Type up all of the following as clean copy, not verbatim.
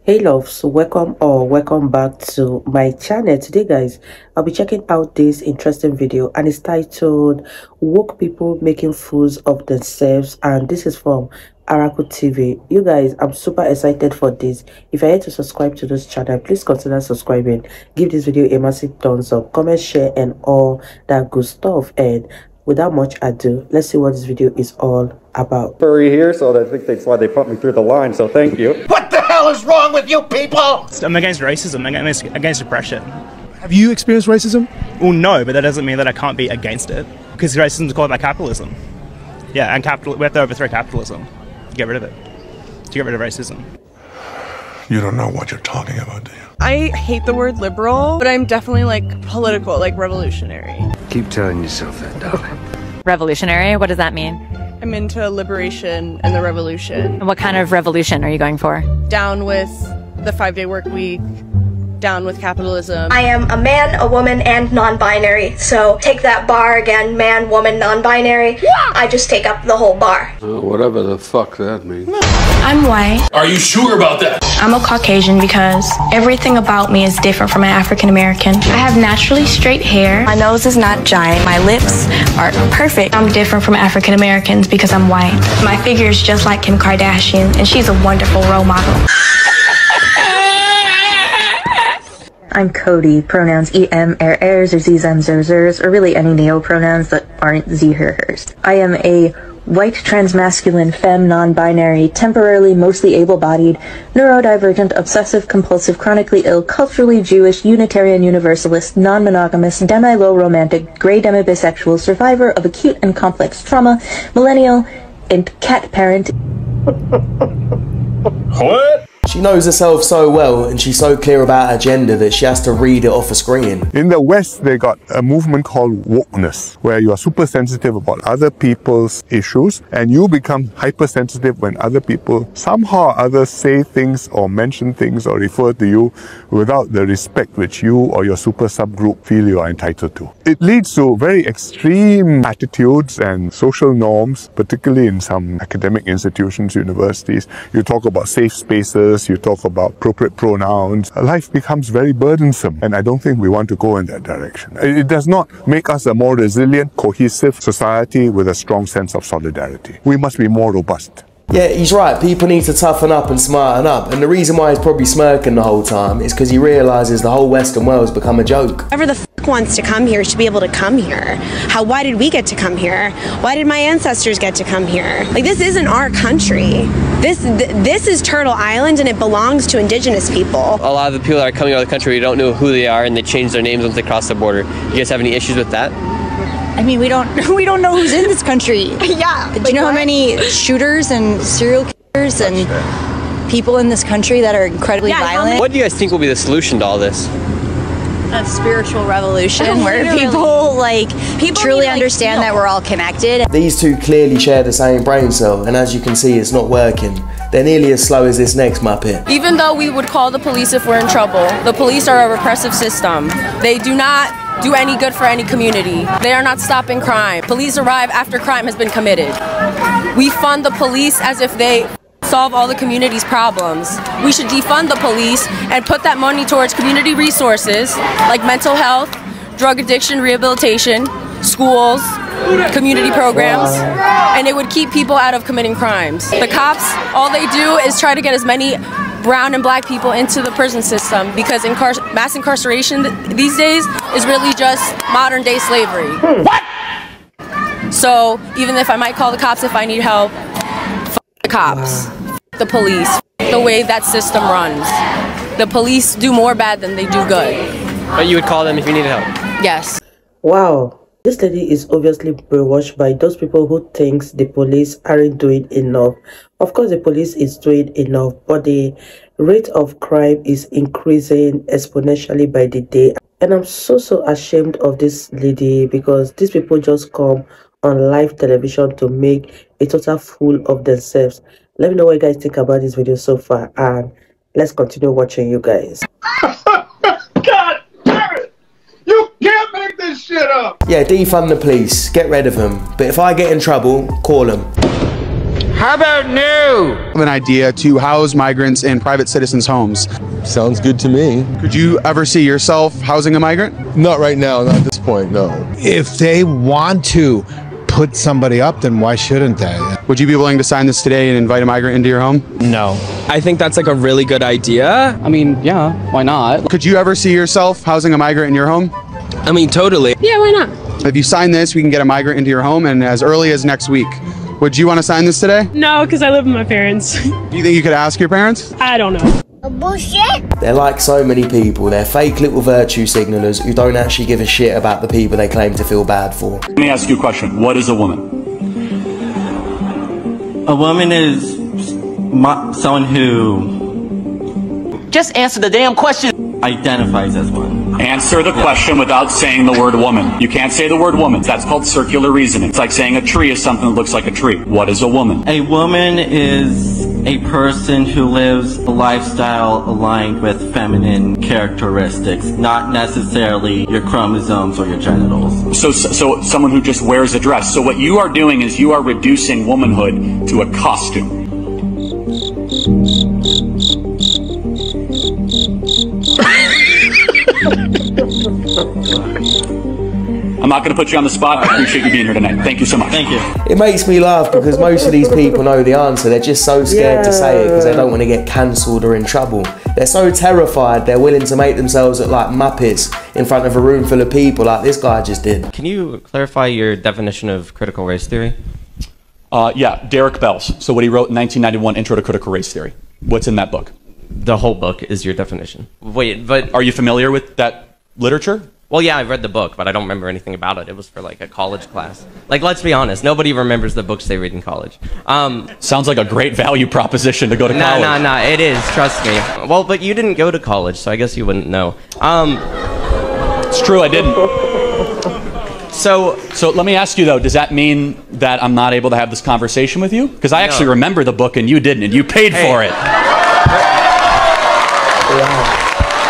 Hey loves, welcome or welcome back to my channel. Today guys, I'll be checking out this interesting video and it's titled Woke People Making Fools of Themselves, and this is from Araku TV. You guys, I'm super excited for this. If you're yet to subscribe to this channel, please consider subscribing. Give this video a massive thumbs up, comment, share and all that good stuff. And without much ado, let's see what this video is all about. Furry here, so I think that's why they put me through the line, so thank you. What the hell is wrong with you people? I'm against racism, I'm against oppression. Have you experienced racism? Well, no, but that doesn't mean that I can't be against it. Because racism is caused by capitalism. Yeah, and we have to overthrow capitalism to get rid of it. To get rid of racism. You don't know what you're talking about, do you? I hate the word liberal, but I'm definitely like political, like revolutionary. Keep telling yourself that, darling. Revolutionary? What does that mean? I'm into liberation and the revolution. And what kind of revolution are you going for? Down with the 5-day work week, down with capitalism. I am a man, a woman, and non-binary. So take that bar again, man, woman, non-binary. I just take up the whole bar. Whatever the fuck that means. I'm white. Are you sure about that? I'm a Caucasian because everything about me is different from an African American. I have naturally straight hair. My nose is not giant. My lips are perfect. I'm different from African Americans because I'm white. My figure is just like Kim Kardashian, and she's a wonderful role model. I'm Cody, pronouns em, ers, or zem, zers, or really any neo-pronouns that aren't ze, her, hers. I am a white, transmasculine, femme, non-binary, temporarily mostly able-bodied, neurodivergent, obsessive-compulsive, chronically ill, culturally Jewish, Unitarian Universalist, non-monogamous, demi-low romantic, gray demi-bisexual, survivor of acute and complex trauma, millennial, and cat parent. What? She knows herself so well and she's so clear about her gender that she has to read it off a screen. In the West, they got a movement called wokeness, where you are super sensitive about other people's issues and you become hypersensitive when other people somehow or others say things or mention things or refer to you without the respect which you or your super subgroup feel you are entitled to. It leads to very extreme attitudes and social norms, particularly in some academic institutions, universities. You talk about safe spaces, you talk about appropriate pronouns. Life becomes very burdensome, and I don't think we want to go in that direction. It does not make us a more resilient, cohesive society with a strong sense of solidarity. We must be more robust. Yeah, he's right. People need to toughen up and smarten up. And the reason why he's probably smirking the whole time is because he realises the whole Western world has become a joke. Whoever the f wants to come here should be able to come here. Why did we get to come here? Why did my ancestors get to come here? Like, this isn't our country. This is Turtle Island and it belongs to indigenous people. A lot of the people that are coming out of the country, we don't know who they are and they change their names once they cross the border. You guys have any issues with that? I mean, we don't know who's in this country. Yeah. Do you know how many shooters and serial killers and people in this country that are incredibly violent? What do you guys think will be the solution to all this? A spiritual revolution where people truly understand that we're all connected. These two clearly share the same brain cell, and as you can see, it's not working. They're nearly as slow as this next Muppet. Even though we would call the police if we're in trouble, the police are a repressive system. They do not do any good for any community. They are not stopping crime. Police arrive after crime has been committed. We fund the police as if they solve all the community's problems. We should defund the police and put that money towards community resources like mental health, drug addiction rehabilitation, schools, community programs, and it would keep people out of committing crimes. The cops, all they do is try to get as many brown and black people into the prison system because mass incarceration these days is really just modern day slavery. What? So even if I might call the cops if I need help, f the cops, f the police, f the way that system runs. The police do more bad than they do good. But you would call them if you needed help? Yes. Wow. This lady is obviously brainwashed by those people who thinks the police aren't doing enough. Of course, the police is doing enough, but the rate of crime is increasing exponentially by the day. And I'm so ashamed of this lady because these people just come on live television to make a total fool of themselves. Let me know what you guys think about this video so far, and let's continue watching, you guys. God damn it! You can't make this shit up! Yeah, defund the police, get rid of them. But if I get in trouble, call them. How about no? An idea to house migrants in private citizens' homes. Sounds good to me. Could you ever see yourself housing a migrant? Not right now, not at this point, no. If they want to put somebody up, then why shouldn't they? Would you be willing to sign this today and invite a migrant into your home? No. I think that's like a really good idea. I mean, yeah, why not? Could you ever see yourself housing a migrant in your home? I mean, totally. Yeah, why not? If you sign this, we can get a migrant into your home, and as early as next week. Would you want to sign this today? No, because I live with my parents. Do you think you could ask your parents? I don't know. Bullshit. They're like so many people. They're fake little virtue signalers who don't actually give a shit about the people they claim to feel bad for. Let me ask you a question. What is a woman? A woman is someone who... Just answer the damn question. Identifies as one. Answer the question without saying the word woman. You can't say the word woman. That's called circular reasoning. It's like saying a tree is something that looks like a tree. What is a woman? A woman is a person who lives a lifestyle aligned with feminine characteristics, not necessarily your chromosomes or your genitals. So someone who just wears a dress. So what you are doing is you are reducing womanhood to a costume. I'm not going to put you on the spot. I appreciate you being here tonight. Thank you so much. Thank you. It makes me laugh because most of these people know the answer. They're just so scared to say it because they don't want to get cancelled or in trouble. They're so terrified they're willing to make themselves look like Muppets in front of a room full of people like this guy just did. Can you clarify your definition of critical race theory? Yeah, Derek Bell's. So what he wrote in 1991, Intro to Critical Race Theory. What's in that book? The whole book is your definition. Wait, but... Are you familiar with that literature? Well, yeah, I've read the book, but I don't remember anything about it. It was for, like, a college class. Like, let's be honest. Nobody remembers the books they read in college. Sounds like a great value proposition to go to college. No, it is. Trust me. Well, but you didn't go to college, so I guess you wouldn't know. It's true, I didn't. So let me ask you, though, does that mean that I'm not able to have this conversation with you? Because I actually remember the book and you didn't, and you paid for it.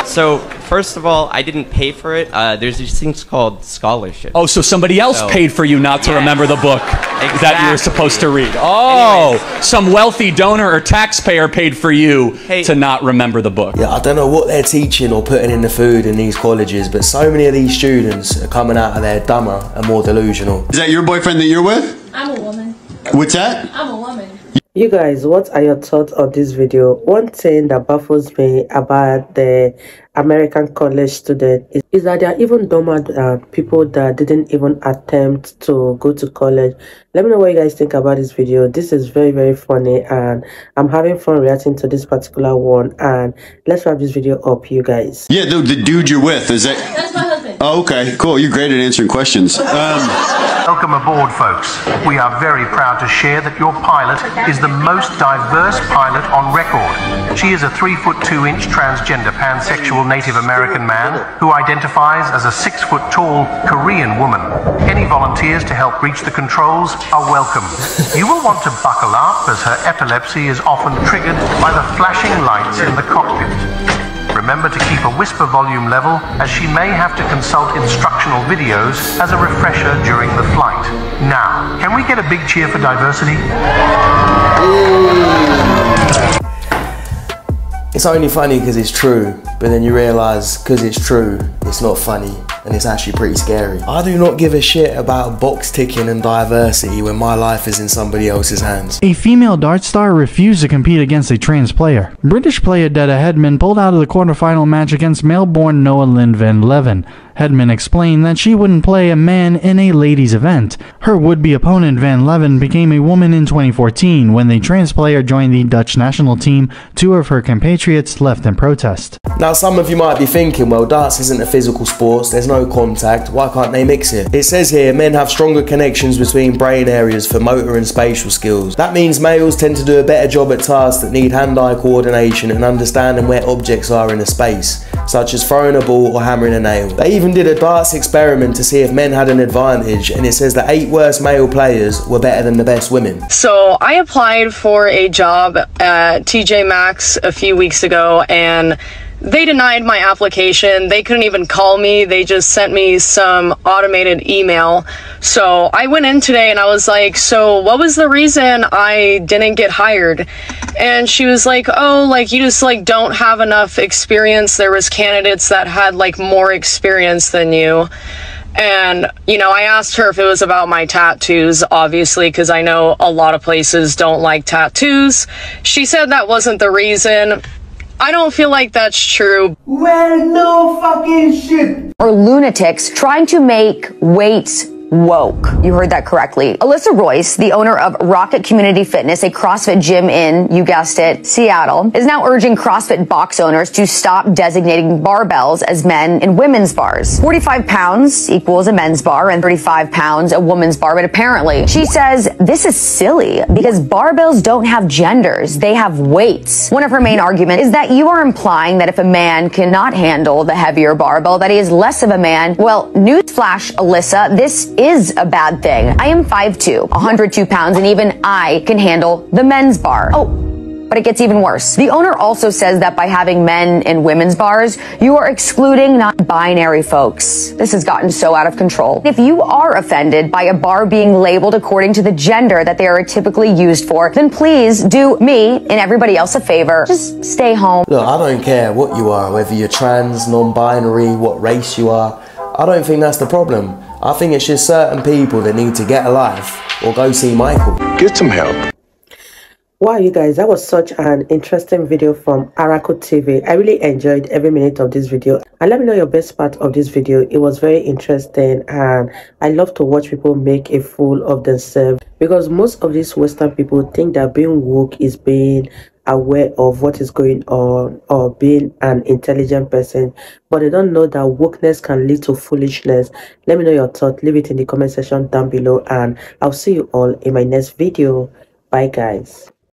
So, first of all, I didn't pay for it. There's these things called scholarships. Oh, so somebody else paid for you not to remember the book that you were supposed to read. Oh, anyways. Some wealthy donor or taxpayer paid for you to not remember the book. Yeah, I don't know what they're teaching or putting in the food in these colleges, but so many of these students are coming out of there dumber and more delusional. Is that your boyfriend that you're with? I'm a woman. What's that? I'm a woman. You guys, what are your thoughts on this video? One thing that baffles me about the American college student is that there are even dumber people that didn't even attempt to go to college. Let me know what you guys think about this video. This is very, very funny, and I'm having fun reacting to this particular one. And let's wrap this video up, you guys. Yeah, the dude you're with, is that... That's my husband. Oh, okay, cool. You're great at answering questions. Welcome aboard, folks. We are very proud to share that your pilot is the most diverse pilot on record. She is a 3'2" transgender pansexual Native American man who identifies as a 6'tall Korean woman. Any volunteers to help reach the controls are welcome. You will want to buckle up as her epilepsy is often triggered by the flashing lights in the cockpit. Remember to keep a whisper volume level, as she may have to consult instructional videos as a refresher during the flight. Now, can we get a big cheer for diversity? It's only funny because it's true, but then you realise because it's true, it's not funny, and it's actually pretty scary. I do not give a shit about box ticking and diversity when my life is in somebody else's hands. A female dart star refused to compete against a trans player. British player Detta Hedman pulled out of the quarterfinal match against Melbourne Noah Lynn Van Leven. Hedman explained that she wouldn't play a man in a ladies' event. Her would-be opponent Van Leven became a woman in 2014 when the trans player joined the Dutch national team. Two of her compatriots left in protest. Now some of you might be thinking, well, darts isn't a physical sport, there's no contact, why can't they mix it? It says here men have stronger connections between brain areas for motor and spatial skills. That means males tend to do a better job at tasks that need hand-eye coordination and understanding where objects are in a space, such as throwing a ball or hammering a nail. They even did a darts experiment to see if men had an advantage, and it says the 8 worst male players were better than the best women. So I applied for a job at TJ Maxx a few weeks ago, and they denied my application. They couldn't even call me. They just sent me some automated email. So I went in today and I was like, so what was the reason I didn't get hired? And she was like, oh, like you just like don't have enough experience. There was candidates that had like more experience than you. And, you know, I asked her if it was about my tattoos, obviously, because I know a lot of places don't like tattoos. She said that wasn't the reason. I don't feel like that's true. Well, no fucking shit. Or lunatics trying to make weights woke. You heard that correctly. Alyssa Royce, the owner of Rocket Community Fitness, a CrossFit gym in, you guessed it, Seattle, is now urging CrossFit box owners to stop designating barbells as men and women's bars. 45 pounds equals a men's bar and 35 pounds a woman's bar, but apparently she says this is silly because barbells don't have genders, they have weights. One of her main arguments is that you are implying that if a man cannot handle the heavier barbell, that he is less of a man. Well, newsflash, Alyssa, this is a bad thing. I am 5'2", 102 pounds, and even I can handle the men's bar. Oh, but it gets even worse. The owner also says that by having men and women's bars, you are excluding non-binary folks. This has gotten so out of control. If you are offended by a bar being labeled according to the gender that they are typically used for, then please do me and everybody else a favor. Just stay home. Look, I don't care what you are, whether you're trans, non-binary, what race you are. I don't think that's the problem. I think it's just certain people that need to get a life or go see Michael. Get some help. Wow, you guys, that was such an interesting video from Araku TV. I really enjoyed every minute of this video. And let me know your best part of this video. It was very interesting, and I love to watch people make a fool of themselves, because most of these Western people think that being woke is being aware of what is going on or being an intelligent person, but they don't know that wokeness can lead to foolishness. Let me know your thoughts. Leave it in the comment section down below, and I'll see you all in my next video. Bye guys.